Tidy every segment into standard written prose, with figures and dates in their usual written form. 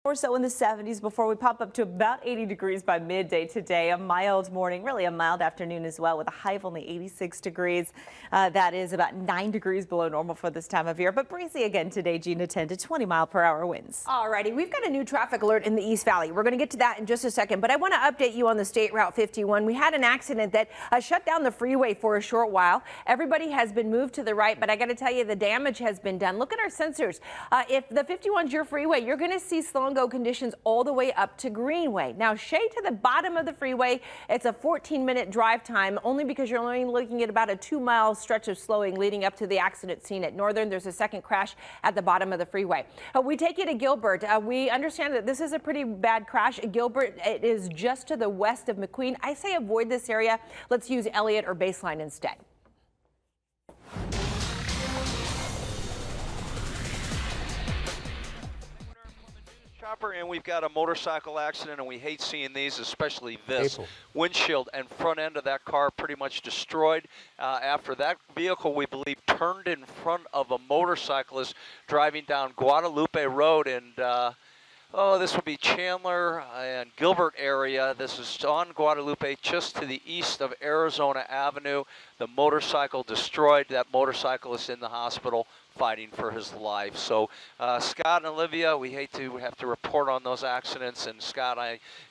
Or so in the 70s before we pop up to about 80 degrees by midday today. A mild morning, really a mild afternoon as well, with a high of only 86 degrees. That is about 9 degrees below normal for this time of year, but breezy again today, Gina. 10 to 20 mile per hour winds. Alrighty, we've got a new traffic alert in the East Valley. We're going to get to that in just a second, but I want to update you on the State Route 51. We had an accident that shut down the freeway for a short while. Everybody has been moved to the right, but I got to tell you, the damage has been done. Look at our sensors. If the 51's your freeway, you're going to see slow and go conditions all the way up to Greenway. Now, shade to the bottom of the freeway, it's a 14-minute drive time, only because you're only looking at about a 2-mile stretch of slowing leading up to the accident scene at Northern. There's a second crash at the bottom of the freeway. We take you to Gilbert. We understand that this is a pretty bad crash. Gilbert, it is just to the west of McQueen. I say avoid this area. Let's use Elliott or Baseline instead. And we've got a motorcycle accident, and we hate seeing these, especially this. Windshield and front end of that car pretty much destroyed after that vehicle, we believe, turned in front of a motorcyclist driving down Guadalupe Road, and this would be Chandler and Gilbert area. This is on Guadalupe, just to the east of Arizona Avenue. The motorcycle destroyed. That motorcyclist in the hospital fighting for his life. So Scott and Olivia, we hate to have to report on those accidents. And Scott,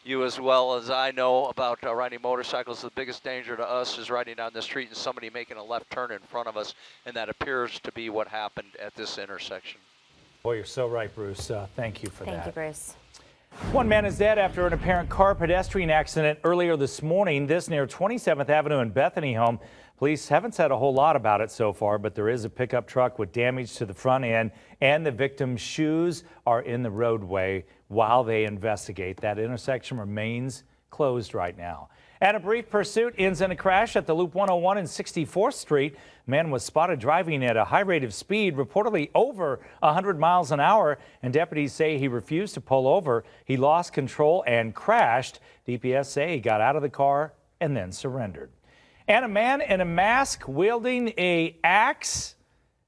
you as well as I know about riding motorcycles, the biggest danger to us is riding down the street and somebody making a left turn in front of us. And that appears to be what happened at this intersection. Boy, you're so right, Bruce. Thank you for that. Thank you, Bruce. One man is dead after an apparent car pedestrian accident earlier this morning. This near 27th Avenue and Bethany home. Police haven't said a whole lot about it so far, but there is a pickup truck with damage to the front end, and the victim's shoes are in the roadway while they investigate. That intersection remains closed right now. And a brief pursuit ends in a crash at the Loop 101 and 64th Street. A man was spotted driving at a high rate of speed, reportedly over 100 miles an hour, and deputies say he refused to pull over. He lost control and crashed. DPS say he got out of the car and then surrendered. And a man in a mask wielding an axe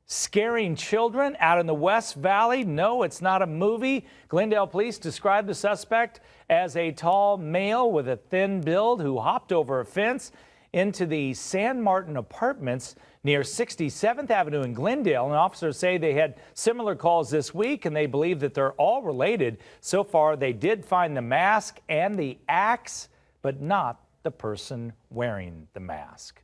scaring children out in the West Valley. No, it's not a movie. Glendale police described the suspect as a tall male with a thin build who hopped over a fence into the San Martin apartments near 67th Avenue in Glendale. And officers say they had similar calls this week, and they believe that they're all related. So far, they did find the mask and the axe, but not the person wearing the mask.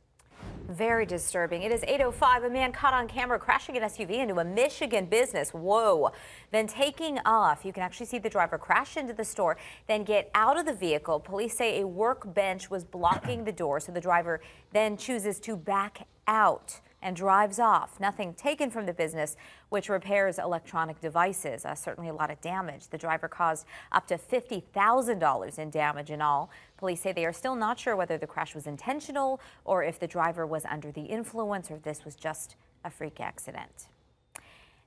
Very disturbing. It is 8:05. A man caught on camera crashing an SUV into a Michigan business. Whoa. Then taking off. You can actually see the driver crash into the store, then get out of the vehicle. Police say a workbench was blocking the door, so the driver then chooses to back out and drives off. Nothing taken from the business, which repairs electronic devices. Certainly a lot of damage. The driver caused up to $50,000 in damage in all. Police say they are still not sure whether the crash was intentional or if the driver was under the influence or if this was just a freak accident.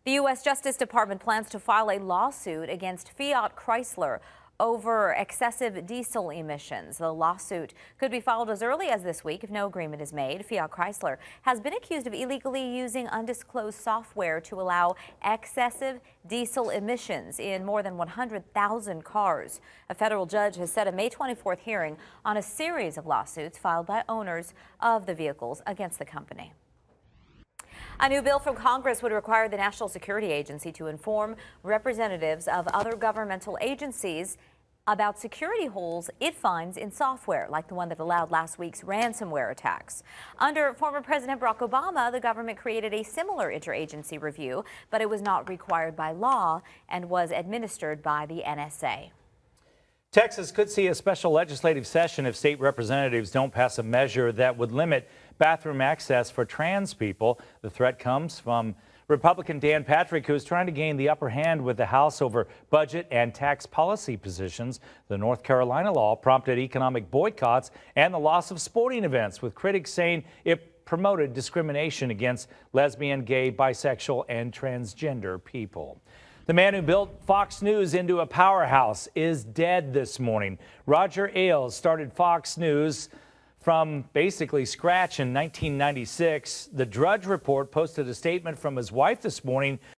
The U.S. Justice Department plans to file a lawsuit against Fiat Chrysler over excessive diesel emissions. The lawsuit could be filed as early as this week if no agreement is made. Fiat Chrysler has been accused of illegally using undisclosed software to allow excessive diesel emissions in more than 100,000 cars. A federal judge has set a May 24th hearing on a series of lawsuits filed by owners of the vehicles against the company. A new bill from Congress would require the National Security Agency to inform representatives of other governmental agencies about security holes it finds in software, like the one that allowed last week's ransomware attacks. Under former President Barack Obama, the government created a similar interagency review, but it was not required by law and was administered by the NSA. Texas could see a special legislative session if state representatives don't pass a measure that would limit bathroom access for trans people. The threat comes from Republican Dan Patrick, who is trying to gain the upper hand with the House over budget and tax policy positions. The North Carolina law prompted economic boycotts and the loss of sporting events, with critics saying it promoted discrimination against lesbian, gay, bisexual, and transgender people. The man who built Fox News into a powerhouse is dead this morning. Roger Ailes started Fox News from basically scratch in 1996. The Drudge Report posted a statement from his wife this morning